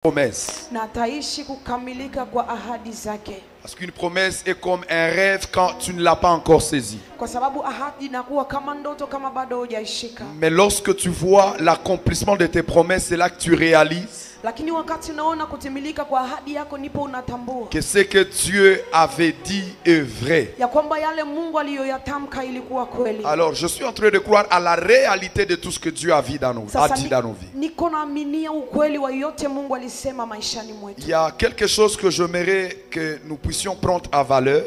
promesse. Parce qu'une promesse est comme un rêve quand tu ne l'as pas encore saisi. Mais lorsque tu vois l'accomplissement de tes promesses, c'est là que tu réalises que ce que Dieu avait dit est vrai. Alors je suis en train de croire à la réalité de tout ce que Dieu a dit dans nos vies. Il y a quelque chose que j'aimerais que nous puissions prendre à valeur.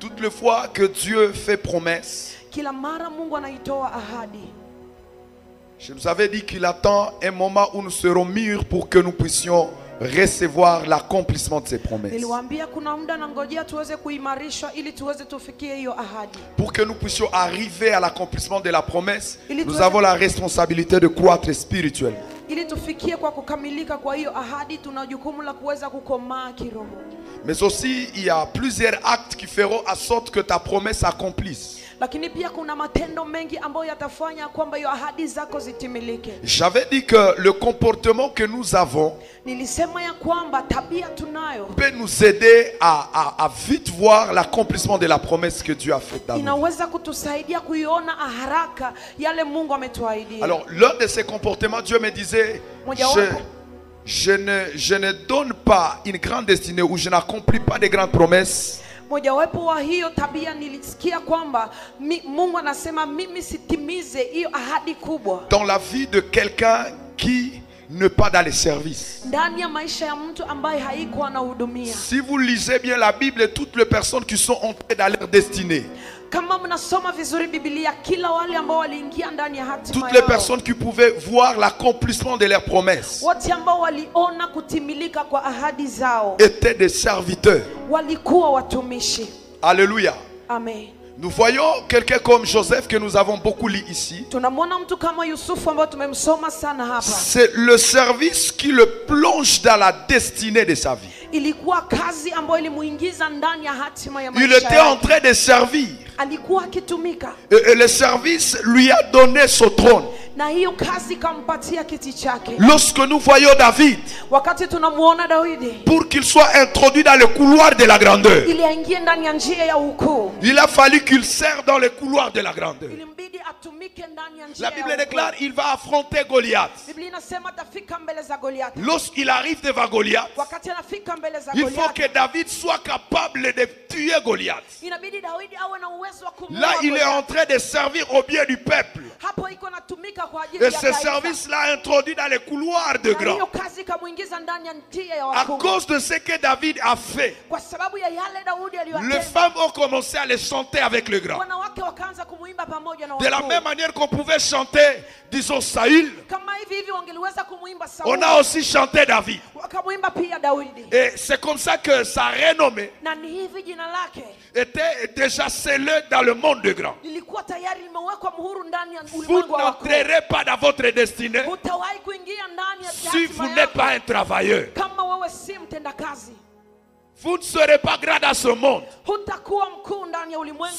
Toutes les fois que Dieu fait promesse, je nous avais dit qu'il attend un moment où nous serons mûrs pour que nous puissions recevoir l'accomplissement de ses promesses. Pour que nous puissions arriver à l'accomplissement de la promesse, nous avons la responsabilité de croître spirituellement. Mais aussi, il y a plusieurs actes qui feront en sorte que ta promesse s'accomplisse. J'avais dit que le comportement que nous avons peut nous aider à vite voir l'accomplissement de la promesse que Dieu a faite dans nous. Alors, l'un de ces comportements, Dieu me disait, je ne donne pas une grande destinée ou je n'accomplis pas de grandes promesses dans la vie de quelqu'un qui n'est pas dans les services. Si vous lisez bien la Bible et toutes les personnes qui sont entrées dans leur destinée, toutes les personnes qui pouvaient voir l'accomplissement de leurs promesses étaient des serviteurs. Alléluia. Amen. Nous voyons quelqu'un comme Joseph que nous avons beaucoup lu ici. C'est le service qui le plonge dans la destinée de sa vie. Il était en train de servir. Et le service lui a donné son trône. Lorsque nous voyons David, pour qu'il soit introduit dans le couloir de la grandeur, il a fallu qu'il serve dans le couloir de la grandeur. La Bible déclare qu'il va affronter Goliath. Lorsqu'il arrive devant Goliath, il faut que David soit capable de tuer Goliath. Là, il est en train de servir au bien du peuple. Et ce service-là introduit dans les couloirs de grand. À cause de ce que David a fait, les femmes ont commencé à le chanter avec le grand. De la même manière qu'on pouvait chanter, disons, Saül, on a aussi chanté David. Et c'est comme ça que sa renommée était déjà scellée dans le monde de grand. Vous n'entrerez pas dans votre destinée si vous n'êtes pas un travailleur. Vous ne serez pas grand dans ce monde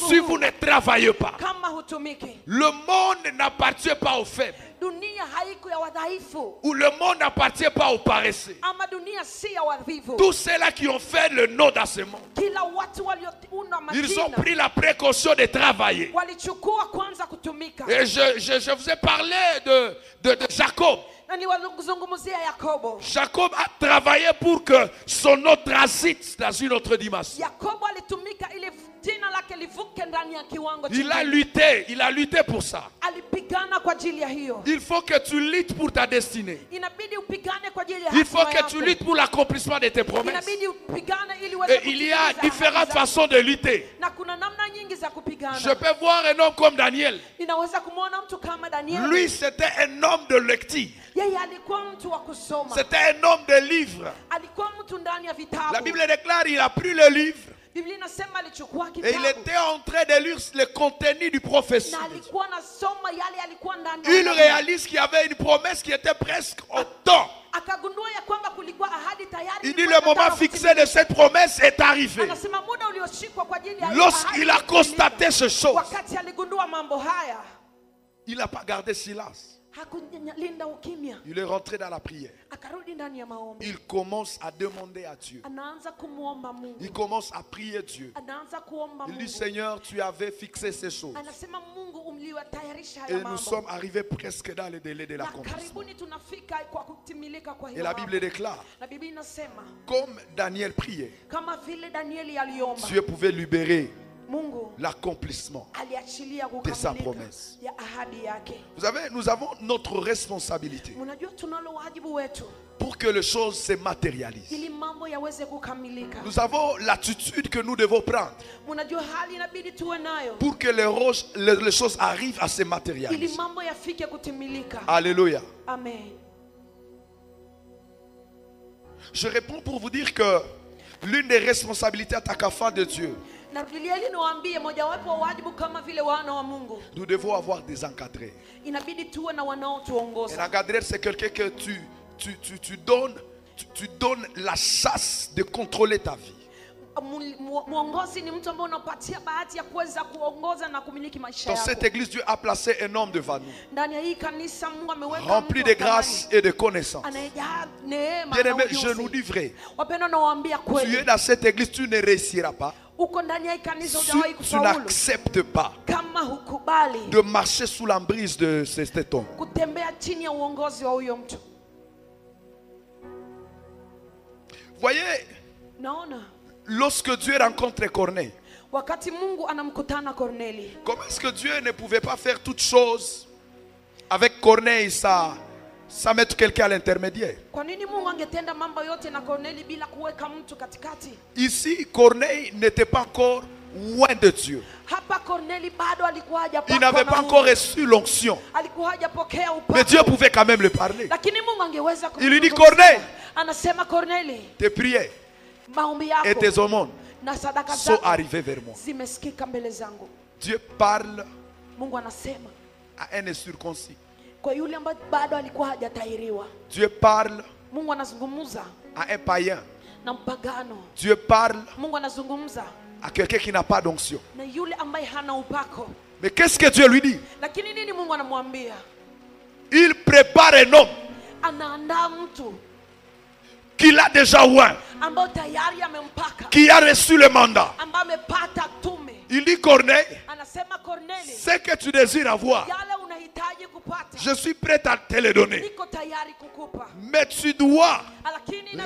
si vous ne travaillez pas. Le monde n'appartient pas aux faibles. Ou le monde n'appartient pas aux paresseux. Tous ceux-là qui ont fait le nom dans ce monde, ils ont pris la précaution de travailler. Et je vous ai parlé de Jacob. Jacob a travaillé pour que son nom transite dans une autre dimension. Il a lutté pour ça. Il faut que tu luttes pour ta destinée. Il faut que tu luttes pour l'accomplissement de tes promesses. Et il y a différentes façons de lutter. Je peux voir un homme comme Daniel. Lui, c'était un homme de lecture. C'était un homme de livres. La Bible déclare qu'il a pris le livre et il était en train de lire le contenu du prophétie. Il réalise qu'il y avait une promesse qui était presque au temps. Il dit le moment fixé de cette promesse est arrivé. Lorsqu'il a constaté ce chose, il n'a pas gardé silence. Il est rentré dans la prière. Il commence à demander à Dieu. Il commence à prier Dieu. Il dit, Seigneur, tu avais fixé ces choses. Et nous sommes arrivés presque dans le délai de l'accomplissement. Et la Bible déclare, comme Daniel priait, Dieu pouvait libérer l'accomplissement de sa promesse. Vous savez, nous avons notre responsabilité pour que les choses se matérialisent. Nous avons l'attitude que nous devons prendre pour que les choses arrivent à se matérialiser. Alléluia. Amen. Je réponds pour vous dire que l'une des responsabilités attaquant de Dieu, nous devons avoir des encadrés. Un encadré, c'est quelqu'un que tu donnes la chasse de contrôler ta vie. Dans cette église, Dieu a placé un homme devant nous, rempli de grâce et de connaissance. Bien-aimé, je nous dis vrai, tu es dans cette église, tu ne réussiras pas si tu n'acceptes pas de marcher sous l'emprise de cet homme. Voyez, lorsque Dieu rencontre Corneille, comment est-ce que Dieu ne pouvait pas faire toutes choses avec Corneille sans mettre quelqu'un à l'intermédiaire? Ici, Corneille n'était pas encore loin de Dieu. Il n'avait pas encore reçu l'onction. Mais Dieu pouvait quand même le parler. Il lui dit, Corneille, tes prières et tes aumônes sont arrivés vers moi. Dieu parle à un incirconcis. Dieu parle à un païen. Dieu parle à quelqu'un qui n'a pas d'onction. Mais qu'est-ce que Dieu lui dit? Il prépare un homme qu'il a déjà oint, qui a reçu le mandat. Il dit, Corneille, ce que tu désires avoir, je suis prêt à te le donner. Mais tu dois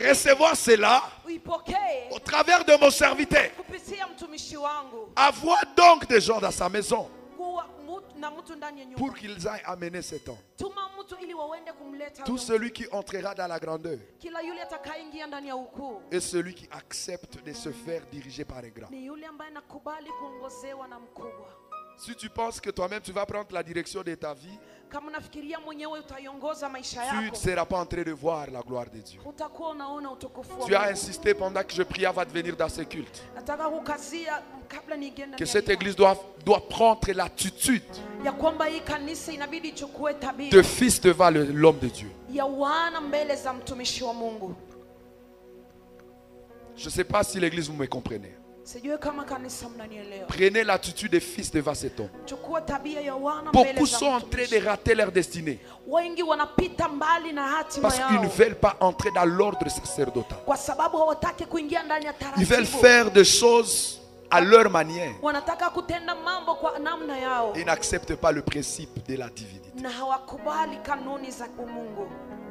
recevoir cela au travers de mon serviteur. Avoir donc des gens dans sa maison pour qu'ils aillent amener cet homme. Tout celui qui entrera dans la grandeur et celui qui accepte de se faire diriger par un grand. Si tu penses que toi-même tu vas prendre la direction de ta vie, tu ne seras pas en train de voir la gloire de Dieu. Tu as insisté pendant que je priais avant de venir dans ce culte que cette église doit prendre l'attitude de fils devant l'homme de Dieu. Je ne sais pas si l'église vous me comprenez. Prenez l'attitude des fils devant cet homme. Beaucoup sont en train de rater leur destinée parce qu'ils ne veulent pas entrer dans l'ordre sacerdotal. Ils veulent faire des choses à leur manière. Ils n'acceptent pas le principe de la divinité.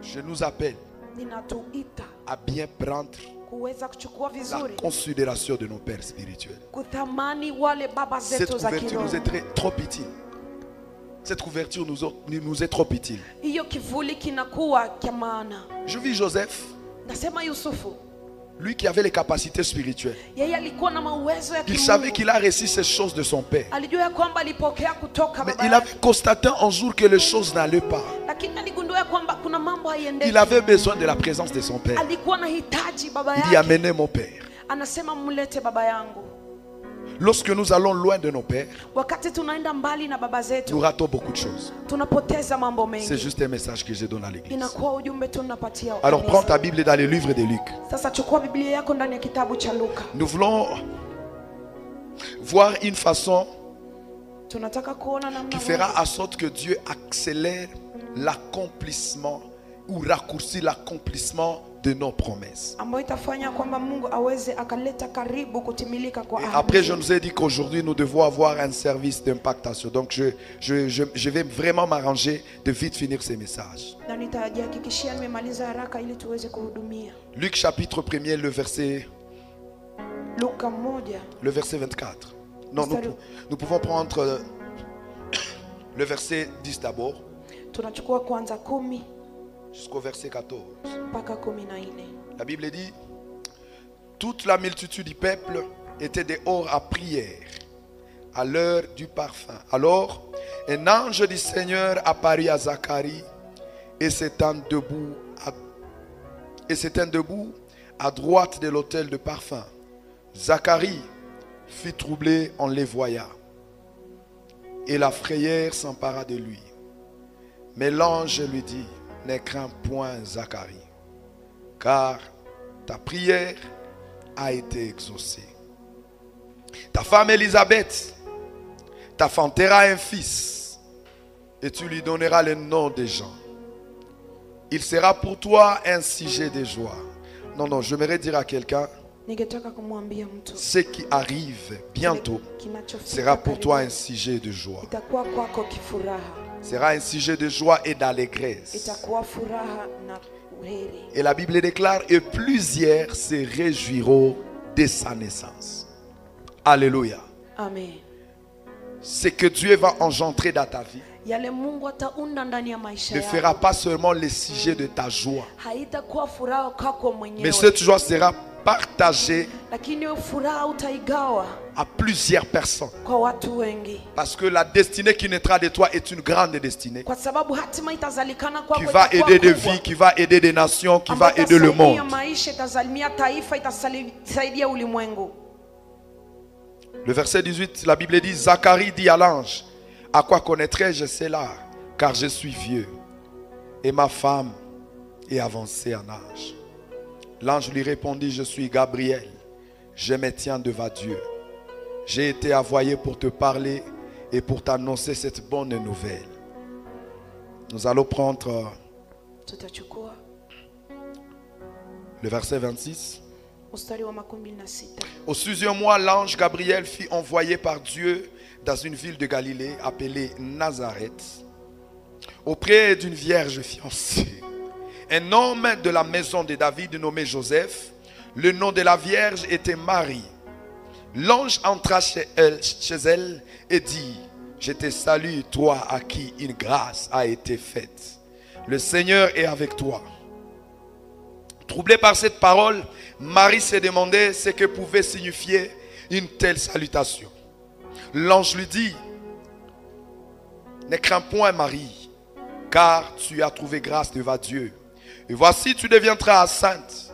Je nous appelle à bien prendre la considération de nos pères spirituels. Cette couverture nous est trop utile. Cette couverture nous est trop utile. Je vis Joseph, lui qui avait les capacités spirituelles. Il savait qu'il a reçu ces choses de son père. Mais il avait constaté un jour que les choses n'allaient pas. Il avait besoin de la présence de son père. Il dit, amenez mon père. Lorsque nous allons loin de nos pères, nous ratons beaucoup de choses. C'est juste un message que je donne à l'église. Alors prends ta Bible dans le livre de Luc. Nous voulons voir une façon qui fera en sorte que Dieu accélère l'accomplissement ou raccourcir l'accomplissement de nos promesses. Et après, je nous ai dit qu'aujourd'hui, nous devons avoir un service d'impactation. Donc, je vais vraiment m'arranger de vite finir ces messages. Luc chapitre 1er, le verset 24. Non, nous pouvons prendre le verset 10 d'abord jusqu'au verset 14. La Bible dit: toute la multitude du peuple était dehors à prière à l'heure du parfum. Alors un ange du Seigneur apparut à Zacharie et s'étant debout à droite de l'autel de parfum. Zacharie fut troublé en les voyant, et la frayeur s'empara de lui. Mais l'ange lui dit: ne crains point, Zacharie, car ta prière a été exaucée. Ta femme Élisabeth t'enfantera un fils, et tu lui donneras le nom de Jean. Il sera pour toi un sujet de joie. Non, j'aimerais dire à quelqu'un: ce qui arrive bientôt sera pour toi un sujet de joie. Sera un sujet de joie et d'allégresse. Et la Bible déclare: et plusieurs se réjouiront de sa naissance. Alléluia. Amen. Ce que Dieu va engendrer dans ta vie ne fera pas seulement le sujet de ta joie, mais cette joie sera partagée à plusieurs personnes. Parce que la destinée qui naîtra de toi est une grande destinée qui va aider des vies, qui va aider des nations, qui va aider le monde. Le verset 18, la Bible dit: Zacharie dit à l'ange: à quoi connaîtrai-je cela, car je suis vieux et ma femme est avancée en âge. L'ange lui répondit: je suis Gabriel, je me tiens devant Dieu. J'ai été envoyé pour te parler et pour t'annoncer cette bonne nouvelle. Nous allons prendre le verset 26. Au 6e mois, l'ange Gabriel fut envoyé par Dieu dans une ville de Galilée appelée Nazareth, auprès d'une vierge fiancée, un homme de la maison de David nommé Joseph. Le nom de la vierge était Marie. L'ange entra chez elle et dit: je te salue, toi à qui une grâce a été faite. Le Seigneur est avec toi. Troublée par cette parole, Marie se demandait ce que pouvait signifier une telle salutation. L'ange lui dit: ne crains point, Marie, car tu as trouvé grâce devant Dieu. Et voici, tu deviendras enceinte,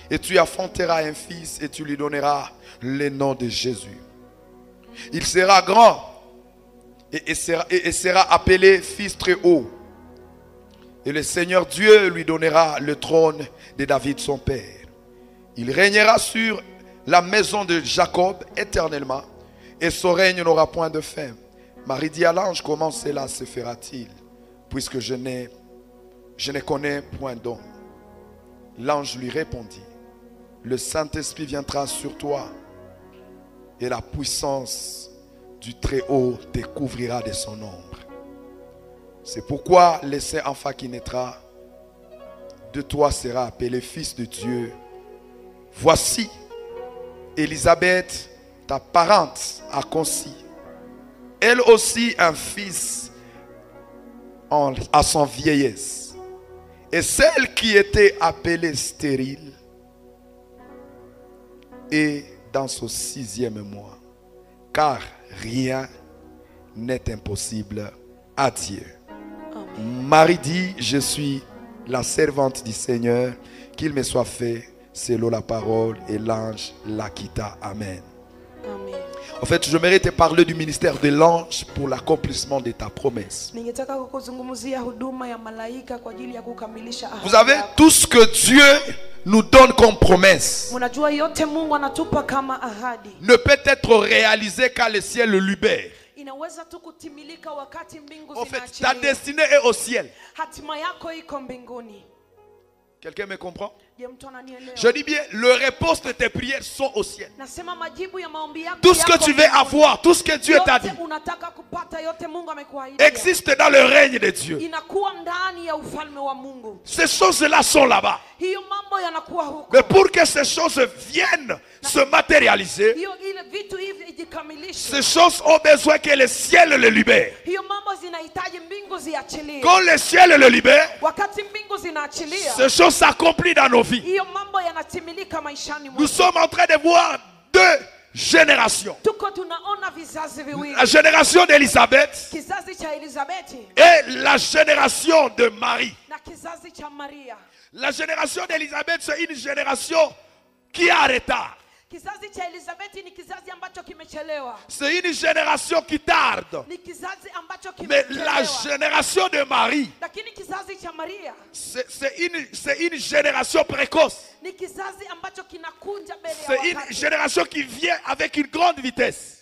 et tu enfanteras un fils, et tu lui donneras le nom de Jésus. Il sera grand, et sera appelé Fils très haut. Et le Seigneur Dieu lui donnera le trône de David son père. Il régnera sur la maison de Jacob éternellement, et son règne n'aura point de fin. Marie dit à l'ange: comment cela se fera-t-il, puisque je ne connais point d'homme? L'ange lui répondit: le Saint-Esprit viendra sur toi, et la puissance du Très-Haut te couvrira de son ombre. C'est pourquoi le saint enfant qui naîtra de toi sera appelé Fils de Dieu. Voici, Élisabeth, ta parente, a conçu, elle aussi, un fils à son vieillesse. Et celle qui était appelée stérile est dans son 6e mois, car rien n'est impossible à Dieu. Amen. Marie dit: je suis la servante du Seigneur, qu'il me soit fait selon la parole, et l'ange la quitta. Amen. Amen. En fait, j'aimerais te parler du ministère de l'ange pour l'accomplissement de ta promesse. Vous avez tout ce que Dieu nous donne comme promesse ne peut être réalisé qu'à le ciel le libère. En fait, ta destinée est au ciel. Quelqu'un me comprend? Je dis bien, le réponse de tes prières sont au ciel. Tout ce que tu veux avoir, tout ce que Dieu t'a dit, existe dans le règne de Dieu. Ces choses-là sont là-bas. Mais pour que ces choses viennent se matérialiser, ces choses ont besoin que le ciel le libère. Quand le ciel le libère, ces choses s'accomplissent dans nos vies. Nous sommes en train de voir deux générations. La génération d'Élisabeth et la génération de Marie. La génération d'Élisabeth, c'est une génération qui est en retard. C'est une génération qui tarde. Mais la génération de Marie, c'est une génération précoce. C'est une génération qui vient avec une grande vitesse.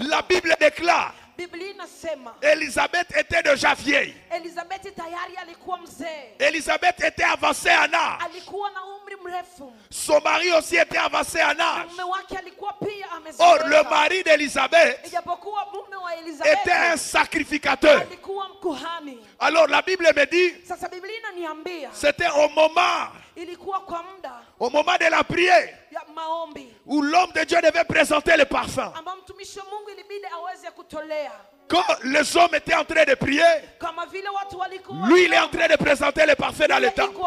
La Bible déclare, Élisabeth était déjà vieille. Élisabeth était avancée en âge. Son mari aussi était avancé en âge. Or, le mari d'Élisabeth était un sacrificateur. Alors la Bible me dit, c'était au moment de la prière où l'homme de Dieu devait présenter le parfum. Quand les hommes étaient en train de prier, lui il est en train de présenter le parfum dans le temple.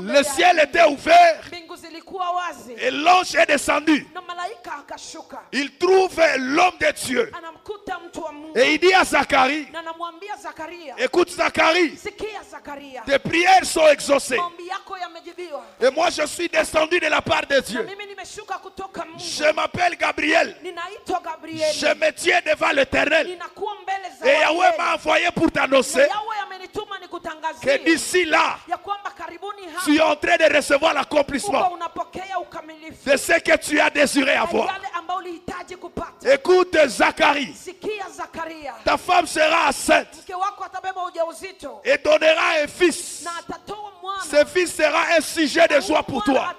Le ciel était ouvert et l'ange est descendu. Il trouve l'homme de Dieu et il dit à Zacharie, écoute Zacharie, tes prières sont exaucées. Et moi je suis descendu de la part de Dieu. Je m'appelle Gabriel. Je me tiens devant l'Éternel. Et Yahweh m'a envoyé pour t'annoncer que d'ici là, tu es en train de recevoir l'accomplissement de ce que tu as désiré avoir. Écoute Zacharie, ta femme sera enceinte et donnera un fils. Ce fils sera un sujet de joie pour toi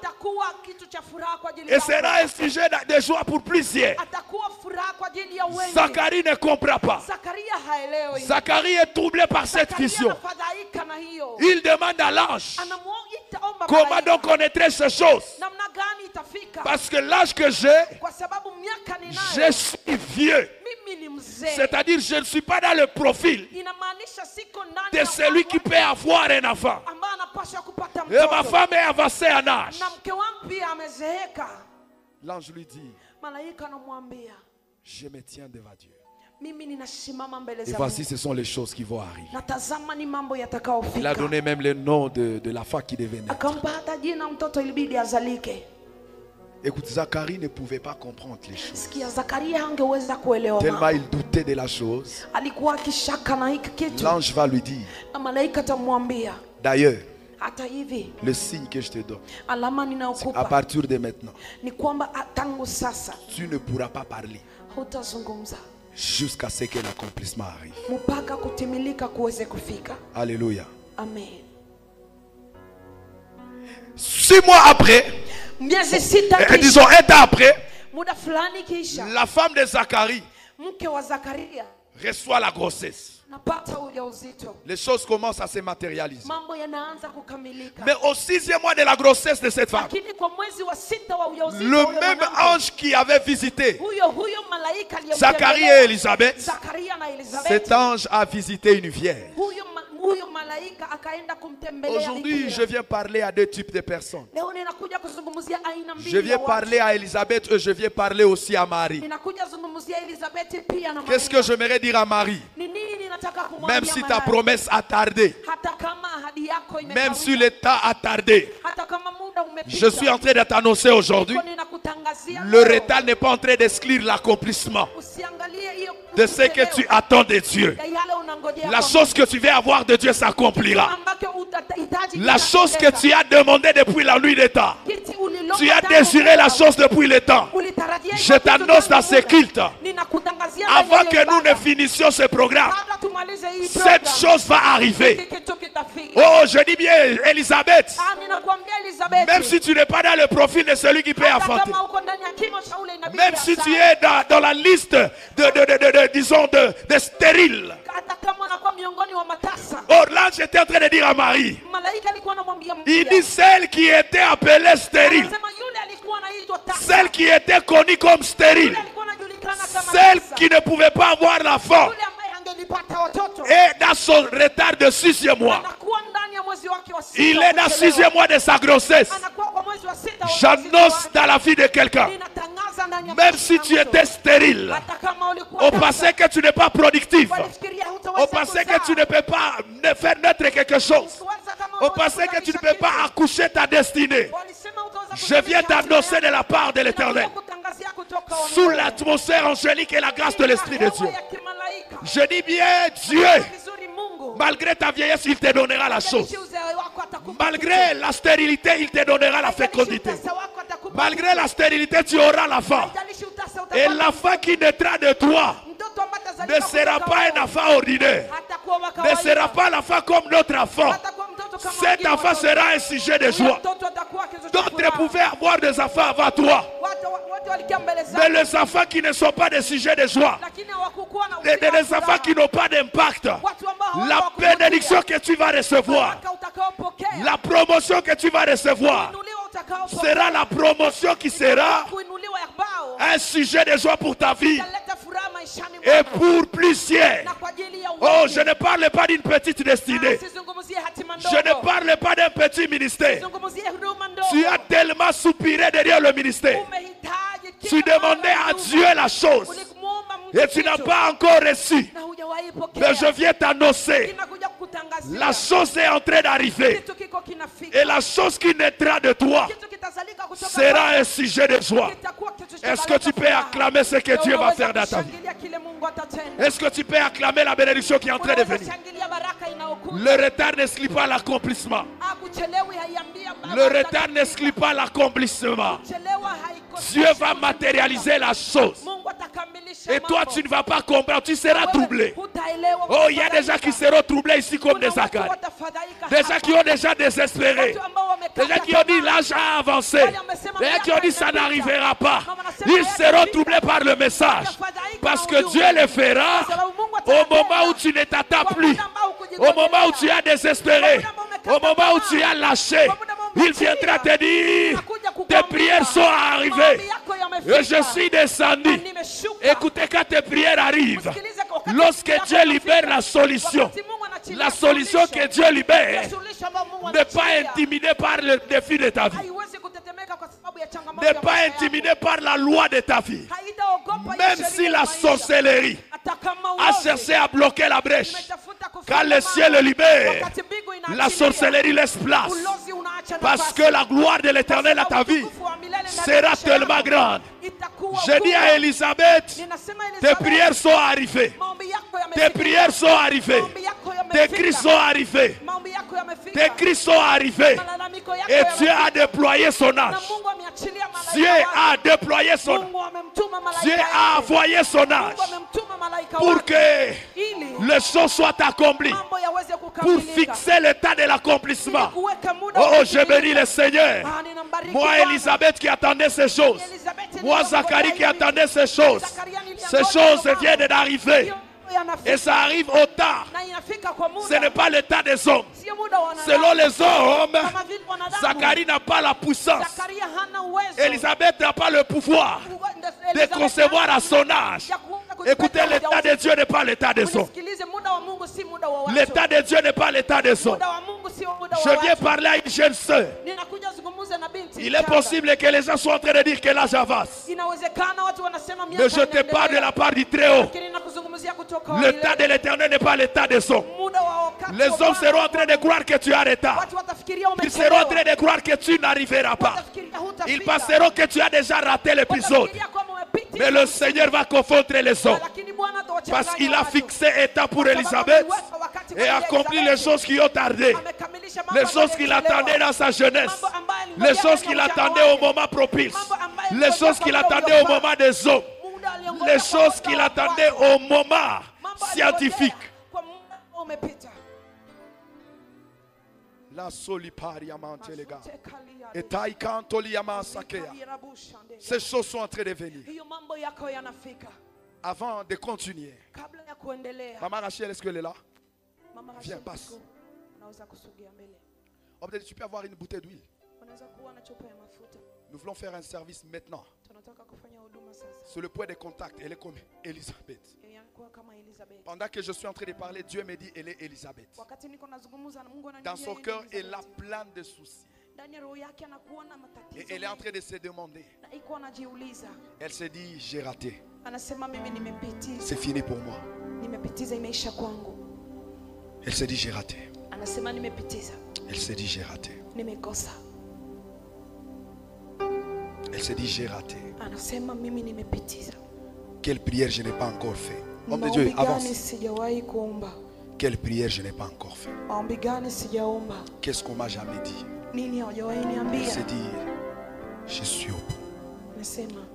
et sera un sujet de joie pour plusieurs. Zacharie ne comprend pas. Zacharie est troublé par cette vision. Il demande à l'ange, comment donc connaîtrait ces choses? Parce que l'âge que j'ai, je suis vieux. C'est-à-dire je ne suis pas dans le profil de celui qui peut avoir un enfant. Et ma femme est avancée en âge. L'ange lui dit, je me tiens devant Dieu. Et voici, ce sont les choses qui vont arriver. Il a donné même le nom de la femme qui devait naître. Écoute, Zacharie ne pouvait pas comprendre les choses. Tellement il doutait de la chose. L'ange va lui dire, d'ailleurs, le signe que je te donne, à partir de maintenant, tu ne pourras pas parler jusqu'à ce que l'accomplissement arrive. Alléluia. Amen. 6 mois après, disons 1 an après, la femme de Zacharie reçoit la grossesse. Les choses commencent à se matérialiser. Mais au 6e mois de la grossesse de cette femme, le même ange qui avait visité Zacharie et Élisabeth, cet ange a visité une vierge. Aujourd'hui, je viens parler à deux types de personnes. Je viens parler à Élisabeth et je viens parler aussi à Marie. Qu'est-ce que j'aimerais dire à Marie? Même si ta promesse a tardé, même si le temps a tardé, je suis en train de t'annoncer aujourd'hui, le retard n'est pas en train d'exclure l'accomplissement de ce que tu attends de Dieu. La chose que tu veux avoir de Dieu s'accomplira. La chose que tu as demandé depuis la nuit des temps, tu as désiré la chose depuis le temps. Je t'annonce dans ce culte, avant que nous ne finissions ce programme, cette chose va arriver. Oh, je dis bien, Elisabeth, même si tu n'es pas dans le profil de celui qui peut enfanter, même si tu es dans la liste disons, de stériles. Or là, j'étais en train de dire à Marie, il dit celle qui était appelée stérile, celle qui était connue comme stérile, celle qui ne pouvait pas avoir l'enfant, et dans son retard de 6e mois, il est dans 6e mois de sa grossesse. J'annonce dans la vie de quelqu'un, même si tu étais stérile, on pensait que tu n'es pas productif, on pensait que tu ne peux pas faire naître quelque chose, on pensait que tu ne peux pas accoucher ta destinée. Je viens t'annoncer de la part de l'Éternel, sous l'atmosphère angélique et la grâce de l'Esprit de Dieu. Je dis bien, Dieu, malgré ta vieillesse, il te donnera la chose. Malgré la stérilité, il te donnera la fécondité. Malgré la stérilité, tu auras l'enfant. Et l'enfant qui naîtra de toi ne sera pas un enfant ordinaire, ne sera pas l'enfant comme notre enfant. Cet enfant sera un sujet de joie. D'autres pouvaient avoir des enfants avant toi, mais les enfants qui ne sont pas des sujets de joie, des enfants qui n'ont pas d'impact, la bénédiction que tu vas recevoir, la promotion que tu vas recevoir, sera la promotion qui sera un sujet de joie pour ta vie et pour plusieurs. Oh, je ne parle pas d'une petite destinée, je ne parle pas d'un petit ministère. Tu as tellement soupiré derrière le ministère, tu demandais à Dieu la chose et tu n'as pas encore reçu. Mais je viens t'annoncer, la chose est en train d'arriver, et la chose qui naîtra de toi sera un sujet de joie. Est-ce que tu peux acclamer ce que Dieu va faire dans ta vie? Est-ce que tu peux acclamer la bénédiction qui est en train de venir? Le retard n'exclut pas l'accomplissement. Le retard n'exclut pas l'accomplissement. Dieu va matérialiser la chose. Et toi, tu ne vas pas comprendre, tu seras troublé. Oh, il y a des gens qui seront troublés ici comme des Zacharie. Des gens qui ont déjà désespéré. Des gens qui ont dit l'âge a avancé. Des gens qui ont dit ça n'arrivera pas. Ils seront troublés par le message. Parce que Dieu le fera au moment où tu ne t'attends plus. Au moment où tu as désespéré. Au moment où tu as lâché. Il viendra te dire, tes prières sont arrivées. Et je suis descendu. Écoutez, quand tes prières arrivent, lorsque Dieu libère la solution que Dieu libère n'est pas intimidé par le défi de ta vie, n'est pas intimidé par la loi de ta vie. Même si la sorcellerie a cherché à bloquer la brèche, quand le ciel le libère, la sorcellerie laisse place. Parce que la gloire de l'Éternel à ta vie sera tellement grande. Je dis à Elisabeth, tes prières sont arrivées. Tes prières sont arrivées. Tes cris sont arrivés. Tes cris sont arrivés. Et Dieu a déployé son ange. Dieu a déployé son ange. Dieu a envoyé son ange pour que les choses soient accomplies, pour fixer le temps de l'accomplissement. Oh, je bénis le Seigneur. Moi, Elisabeth qui attendait ces choses. Moi, Zacharie qui attendait ces choses. Ces choses viennent d'arriver. Et ça arrive au temps. Ce n'est pas le temps des hommes. Selon les hommes, Zacharie n'a pas la puissance. Elisabeth n'a pas le pouvoir de concevoir à son âge. Écoutez, l'état de Dieu n'est pas l'état des hommes. L'état de Dieu n'est pas l'état des hommes. Je viens parler à une jeune sœur. Il est possible que les gens soient en train de dire que l'âge avance. Mais je te parle de la part du Très-Haut. L'état de l'Éternel n'est pas l'état des hommes. Les hommes seront en train de croire que tu as retard. Ils seront en train de croire que tu n'arriveras pas. Ils penseront que tu as déjà raté l'épisode. Mais le Seigneur va confondre les hommes. Parce qu'il a fixé état pour Elisabeth et accompli les choses qui ont tardé. Les choses qu'il attendait dans sa jeunesse. Les choses qu'il attendait au moment propice. Les choses qu'il attendait au moment des hommes. Les choses qu'il attendait au moment scientifique. La soliparia mantelega. Et taïkantoliama sakea. Ces choses sont en train de venir. Avant de continuer. Maman Rachel, est-ce qu'elle est là? Viens, passe. Oh, peut-être tu peux avoir une bouteille d'huile. Nous voulons faire un service maintenant. Sur le point de contact, elle est comme Elisabeth. Pendant que je suis en train de parler, Dieu me dit elle est Elisabeth. Dans son cœur, elle a plein de soucis. Et elle est en train de se demander. Elle se dit, j'ai raté. C'est fini pour moi. Elle se dit, j'ai raté. Elle se dit, j'ai raté. Elle se dit, j'ai raté. Quelle prière je n'ai pas encore fait. Homme de Dieu, avance. Quelle prière je n'ai pas encore fait. Qu'est-ce qu'on m'a jamais dit. Elle se dit, je suis au bout.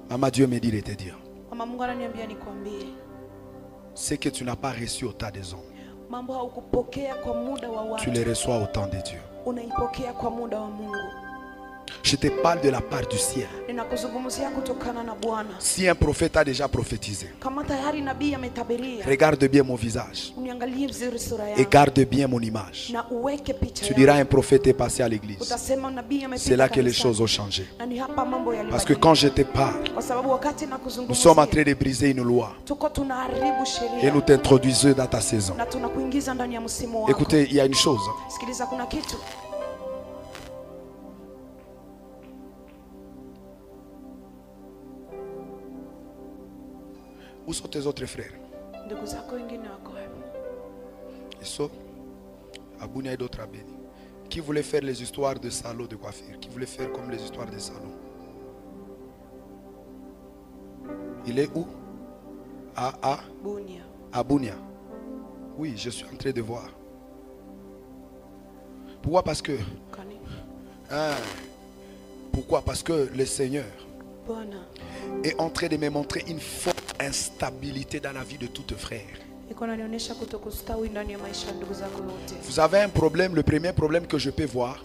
Maman, Dieu me dit de te dire. Ce que tu n'as pas reçu au temps des hommes, tu les reçois au temps de Dieu. Je te parle de la part du ciel. Si un prophète a déjà prophétisé, regarde bien mon visage et garde bien mon image. Tu diras, un prophète est passé à l'église. C'est là que les choses ont changé. Parce que quand je te parle, nous sommes en train de briser une loi et nous t'introduisons dans ta saison. Écoutez, il y a une chose. Où sont tes autres frères? Ils sont à Bounia et d'autres à Béni. Qui voulait faire les histoires de salons de coiffure? Qui voulait faire comme les histoires de salons? Il est où? À Bounia. Oui, je suis en train de voir. Pourquoi? Parce que pourquoi? Parce que le Seigneur est en train de me montrer une forte instabilité dans la vie de tous tes frères. Vous avez un problème, le premier problème que je peux voir,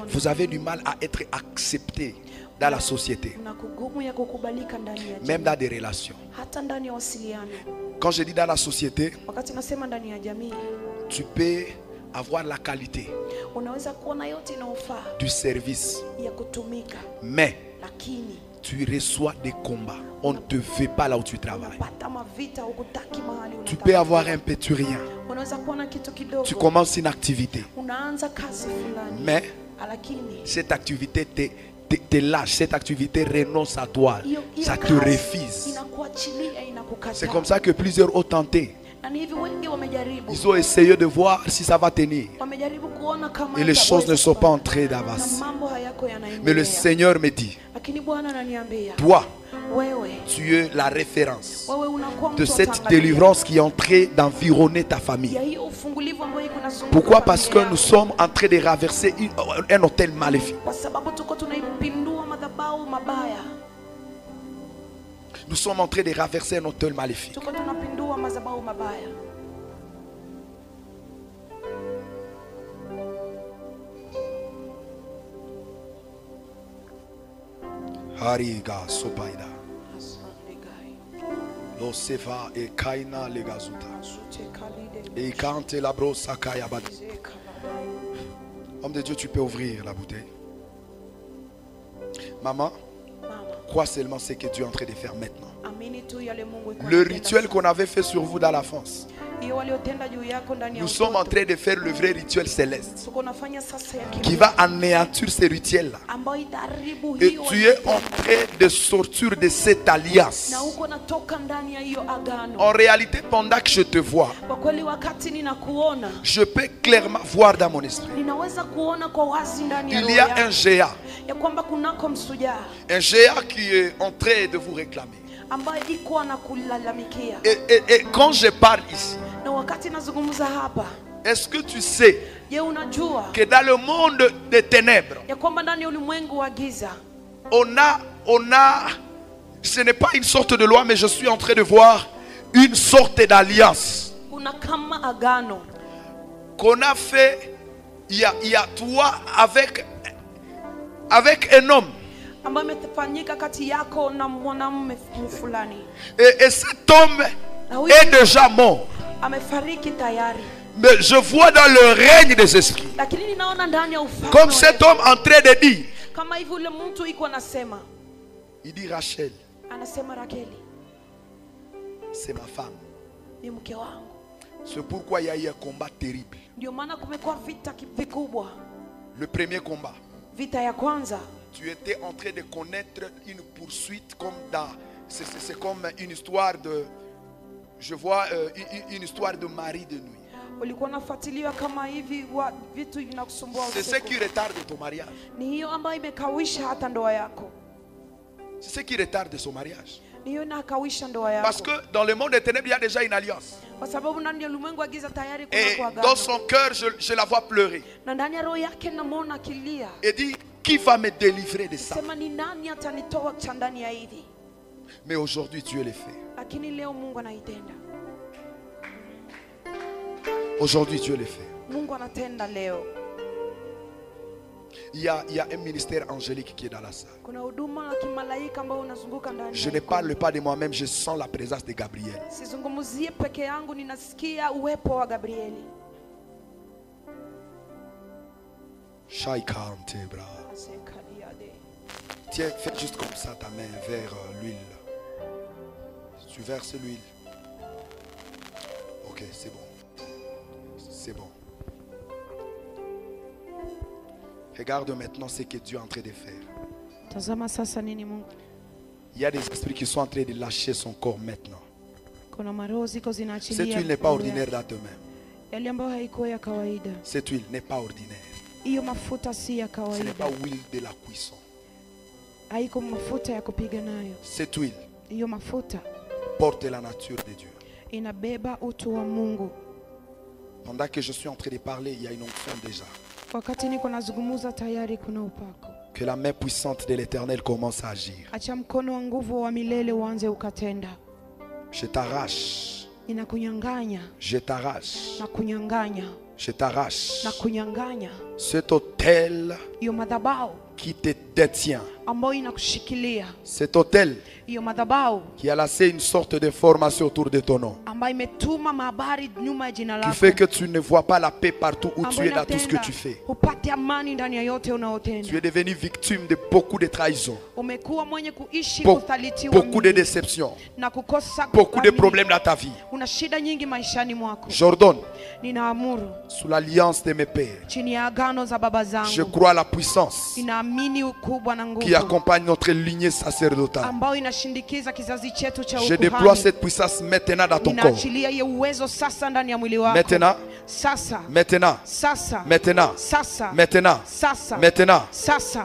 vous avez du mal à être accepté dans la société, même dans des relations. Quand je dis dans la société, tu peux avoir la qualité du service, mais tu reçois des combats. On ne te veut pas là où tu travailles. Tu peux avoir un peu rien. Tu commences une activité, mais cette activité te lâche, cette activité renonce à toi. Ça te refuse. C'est comme ça que plusieurs ont tenté. Ils ont essayé de voir si ça va tenir. Et les choses ne sont pas en train d'avancer. Mais le Seigneur me dit, toi, tu es la référence de cette délivrance qui est en train d'environner ta famille. Pourquoi? Parce que nous sommes en train de renverser un hôtel maléfique. Nous sommes en train de renverser un hôtel maléfique. Hariga sopaida. Lo seva e kaina legazuta. E kante la brosa kaya bad. Homme de Dieu, tu peux ouvrir la bouteille. Maman, crois seulement ce que Dieu est en train de faire maintenant. Le rituel qu'on avait fait sur vous dans la France, nous sommes en train de faire le vrai rituel céleste qui va anéantir ce rituel-là. Et tu es en train de sortir de cette alliance. En réalité, pendant que je te vois, je peux clairement voir dans mon esprit. Il y a un géant. Un géant qui est en train de vous réclamer. Et quand je parle ici, est-ce que tu sais que dans le monde des ténèbres, ce n'est pas une sorte de loi, mais je suis en train de voir une sorte d'alliance qu'on a fait il y a toi avec un homme. Et cet homme est déjà mort. Mais je vois dans le règne des esprits, comme cet homme en train de dire, il dit Rachel, c'est ma femme. C'est pourquoi il y a eu un combat terrible. Le premier combat, tu étais en train de connaître une poursuite comme dans... C'est comme une histoire de... Je vois une histoire de mari de nuit. C'est ce qui retarde ton mariage. C'est ce qui retarde son mariage. Parce que dans le monde des ténèbres, il y a déjà une alliance. Et dans son cœur, je la vois pleurer. Et dit, qui va me délivrer de ça? Mais aujourd'hui, Dieu le fait. Aujourd'hui, Dieu le fait. Il y a un ministère angélique qui est dans la salle. Je ne parle pas de moi-même, je sens la présence de Gabriel. Tiens, fais juste comme ça ta main vers l'huile. Tu verses l'huile. Ok, c'est bon. C'est bon. Regarde maintenant ce que Dieu est en train de faire. Il y a des esprits qui sont en train de lâcher son corps maintenant. Cette huile n'est pas ordinaire dans tes mains. Cette huile n'est pas ordinaire. Ce n'est pas huile de la cuisson. Cette huile porte la nature de Dieu. Pendant que je suis en train de parler, il y a une onction déjà. Que la main puissante de l'Éternel commence à agir. Je t'arrache. Je t'arrache. Je t'arrache. Cet hôtel qui te détient. Cet hôtel qui a laissé une sorte de formation autour de ton nom, qui fait que tu ne vois pas la paix partout où tu es dans tout ce que tu fais. Tu es devenu victime de beaucoup de trahisons, beaucoup de déceptions, beaucoup de problèmes dans ta vie. J'ordonne, sous l'alliance de mes pères, je crois à la puissance qui accompagne notre lignée sacerdotale. Je déploie cette puissance maintenant dans ton corps. Maintenant, maintenant, maintenant, maintenant, maintenant,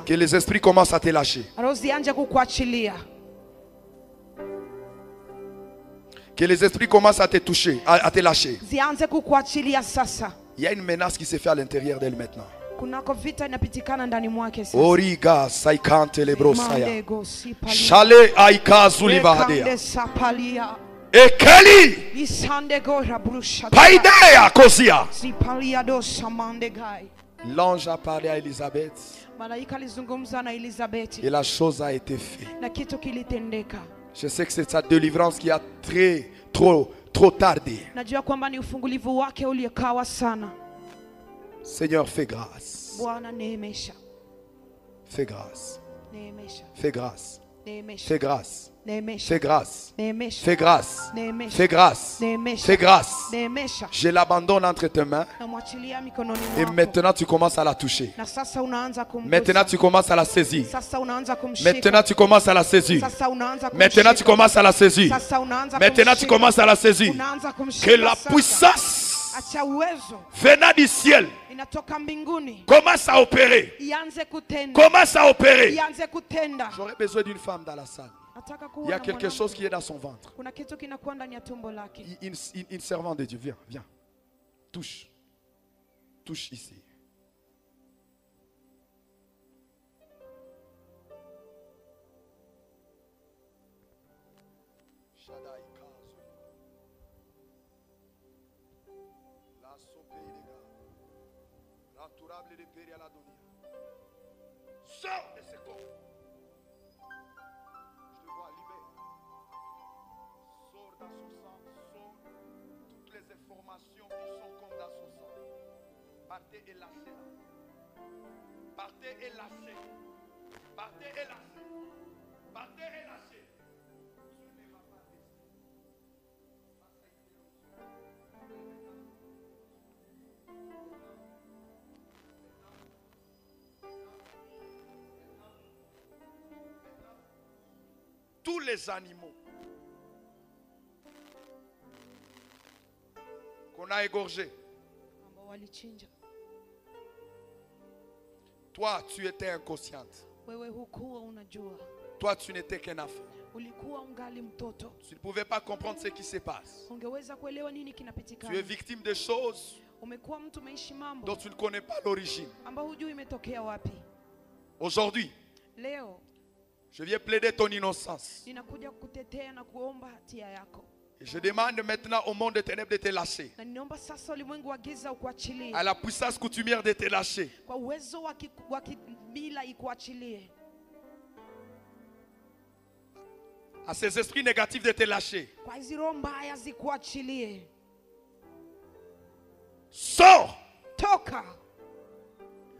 que les esprits commencent à te lâcher. Que les esprits commencent à te toucher, à te lâcher. Il y a une menace qui se fait à l'intérieur d'elle maintenant. Origa saikante lebrosaya. Shale aika zulivadea. Ekeli. Paidea kosia. L'ange a parlé à Élisabeth. Et la chose a été faite. Je sais que c'est sa délivrance qui a trop tardé. Seigneur, fais grâce. Fais grâce. Fais grâce. Fais grâce. Fais grâce. Fais grâce. Fais grâce. Fais grâce. Je l'abandonne entre tes mains. Et maintenant tu commences à la toucher. Maintenant tu commences à la saisir. Maintenant tu commences à la saisir. Maintenant tu commences à la saisir. Maintenant tu commences à la saisir. Que la puissance venant du ciel commence à opérer. Commence à opérer. J'aurais besoin d'une femme dans la salle. Il y a quelque chose qui est dans son ventre. Une servante de Dieu, viens, viens. Touche. Touche ici. Sors de ce corps. Je te vois, libère. Sors dans son sang, sors toutes les informations qui sont comme dans son sang. Partez et lâchez là. Partez et lâchez. Partez et lâchez. Partez et lâchez. Tu ne vas pas rester. Tous les animaux qu'on a égorgés, toi tu étais inconsciente. Toi tu n'étais qu'un enfant. Tu ne pouvais pas comprendre ce qui se passe. Tu es victime de choses dont tu ne connais pas l'origine. Aujourd'hui, je viens plaider ton innocence. Et je demande maintenant au monde de ténèbres de te lâcher. À la puissance coutumière de te lâcher. À ces esprits négatifs de te lâcher. Sors.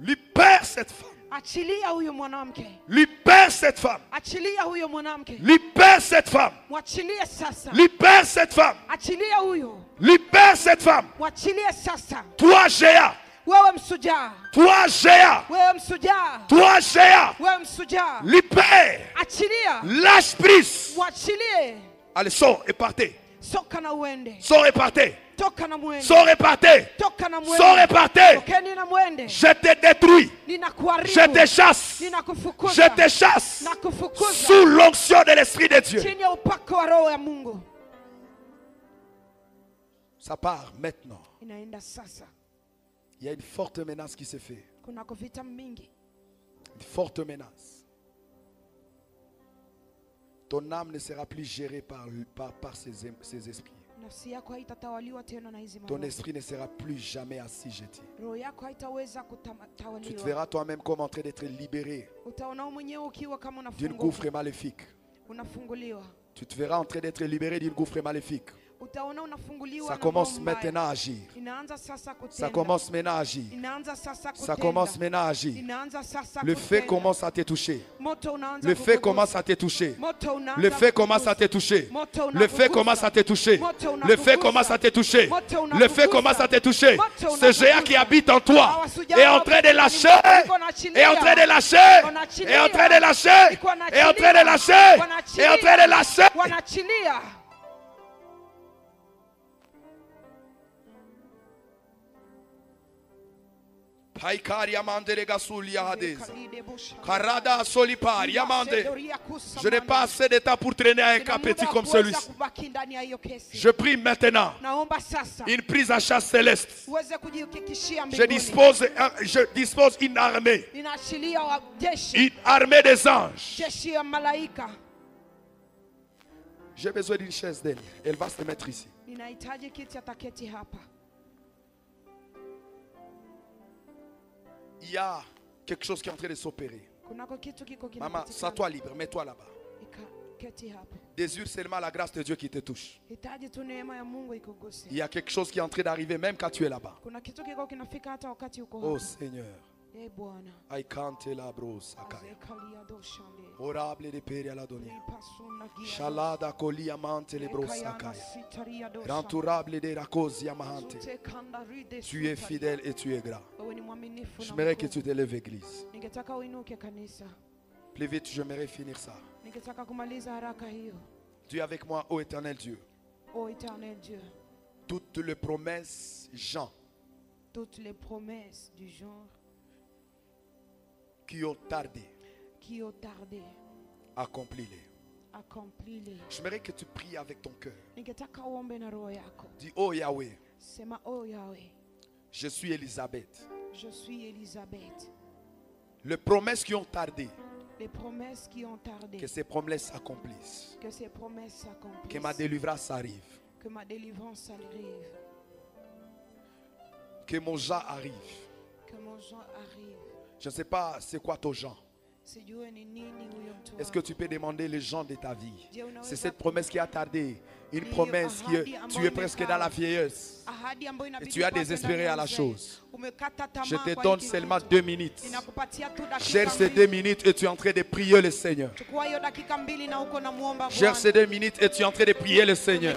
Libère cette femme. Achilia huyo mwanamke. Libère cette femme. Achilia huyo mwanamke. Libère cette femme. Mwachilie sasa. Libère cette femme. Achilia huyo. Libère cette femme. Mwachilie sasa. Toi Géa. Wewe msujaa. Toi Géa. Wewe msujaa. Toi Géa. Wewe msujaa. Libère. Achilia. Lâche prise. Mwachilie. Allez, sors et partez. Soka na uende. Sors et partez. Toka na muende. Sors et partez. Toka na muende. Sors et partez. Tokeni na muende. Je te détruis. Ninakuharibu. Je te chasse. Ninakufukuza. Je te chasse. Nakufukuza. Sous l'onction de l'Esprit de Dieu. Chini ya upako wa Roho ya Mungu. Ça part maintenant. Inaenda sasa. Il y a une forte menace qui se fait. Kunako vita mingi. Une forte menace. Ton âme ne sera plus gérée par ces esprits. Ton esprit ne sera plus jamais assis jeté. Tu te verras toi-même comme en train d'être libéré d'une gouffre maléfique. Tu te verras en train d'être libéré d'une gouffre maléfique. Ça commence maintenant à agir. Ça commence maintenant à agir. Ça commence maintenant à agir. Le feu commence à te toucher. Le feu commence à te toucher. Le feu commence à te toucher. Le feu commence à te toucher. Le feu commence à te toucher. Le feu commence à te toucher. Ce géant qui habite en toi est en train de lâcher. Est en train de lâcher. Est en train de lâcher. Est en train de lâcher. Est en train de lâcher. Je n'ai pas assez de temps pour traîner avec un petit comme celui-ci. Je prie maintenant une prise en chasse céleste. Je dispose une armée. Une armée des anges. J'ai besoin d'une chaise d'elle. Elle va se mettre ici. Il y a quelque chose qui est en train de s'opérer. Maman, sens-toi libre, mets-toi là-bas. Désire seulement la grâce de Dieu qui te touche. Il y a quelque chose qui est en train d'arriver même quand tu es là-bas. Oh Seigneur. I can't la brosa kaya. Orable de peri ala donia. Shalada kolia mante le brosa kaya. Rentourable de rakosia mahante. Tu es fidèle et tu es gras. J'aimerais que tu te lèves, église. Plus vite, j'aimerais finir ça. Dieu avec moi, ô éternel Dieu. Toutes les promesses, Jean. Toutes les promesses du genre qui ont tardé. Accomplis-les. J'aimerais que tu pries avec ton cœur. Dis, oh Yahweh. Je suis Élisabeth. Les promesses qui ont tardé. Que ces promesses s'accomplissent. Que ma délivrance arrive. Que mon ja arrive. Je ne sais pas c'est quoi ton genre. Est-ce que tu peux demander les gens de ta vie? C'est cette promesse qui a tardé. Une promesse que tu es presque dans la vieillesse. Et tu as désespéré à la chose. Je te donne seulement 2 minutes. Gère ces 2 minutes et tu es en train de prier le Seigneur. Gère ces 2 minutes et tu es en train de prier le Seigneur.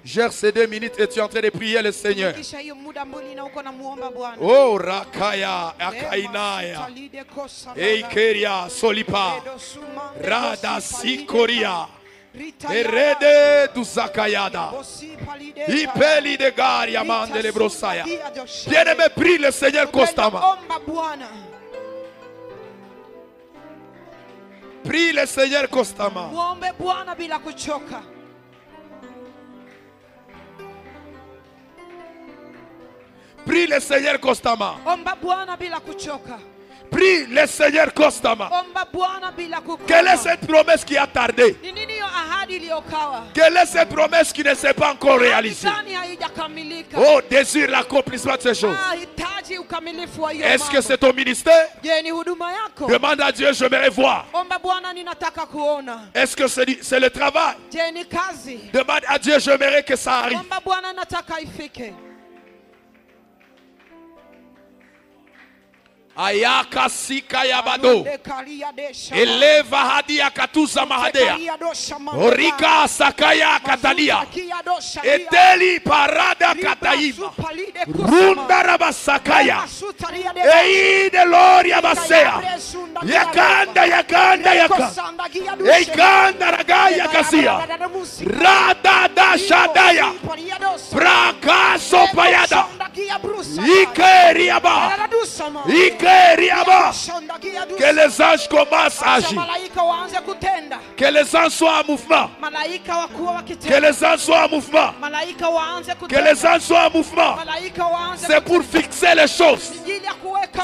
Gère ces 2 minutes et tu es en train de prier le Seigneur. Oh, Rakaya, Akainaya, Eikeria, Solipa, Rada, Sikoria. Erede du Zakayada. Ipeli de Garia mande le brossaya. Bien-aimé, prie le Seigneur constamment. Prie le Seigneur constamment. Prie le Seigneur constamment. Prie le Seigneur constamment. Quelle est cette promesse qui a tardé? Quelle est cette promesse qui ne s'est pas encore réalisée? Oh, désire l'accomplissement de ces choses. Est-ce que c'est ton ministère? Demande à Dieu, j'aimerais voir. Est-ce que c'est le travail? Demande à Dieu, j'aimerais que ça arrive. Ayaka sika yabado. Eleva hadia katuza mahadea. Orika sakaya katalia. Eteli parada kataima. Runda rabasakaya. Eide loria basea. Yakanda yakanda yakanda. Eikanda ragaya kasia. Rada da shadaya. Prakaso payada. Ikeriaba. Que les anges commencent à agir. Que les anges soient en mouvement. Que les anges soient en mouvement. Que les anges soient en mouvement. C'est pour fixer les choses.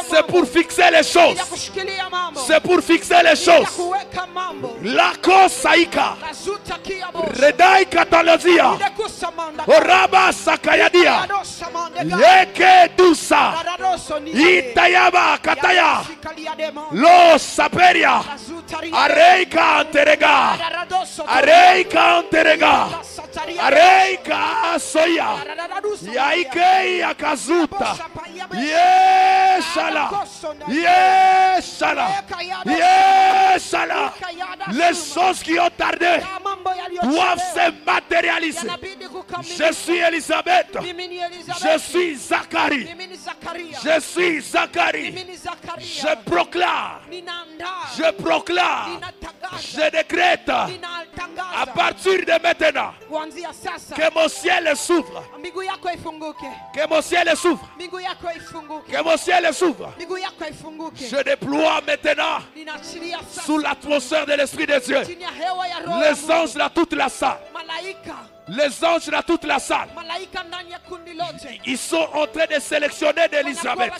C'est pour fixer les choses. C'est pour fixer les choses. La kosaika. Redai katalozia. Oraba sakayadia. Yeke dusa. Itayaba kataya. Lo saperia. Areika anterega. Areika anterega. Areika soya. Yaike yakazuta. Yeshala. Yeshala. Yeshala. Les choses qui ont tardé doivent se matérialiser. Je suis Elisabeth. Je suis Zacharie. Je suis Zacharie. Je proclame. Je proclame. Je décrète à partir de maintenant que mon ciel s'ouvre. Que mon ciel s'ouvre. Que mon ciel s'ouvre. Je déploie maintenant sous l'atmosphère de l'Esprit de Dieu les anges dans toute la salle. Les anges dans toute la salle. Ils sont en train de sélectionner d'Elisabeth.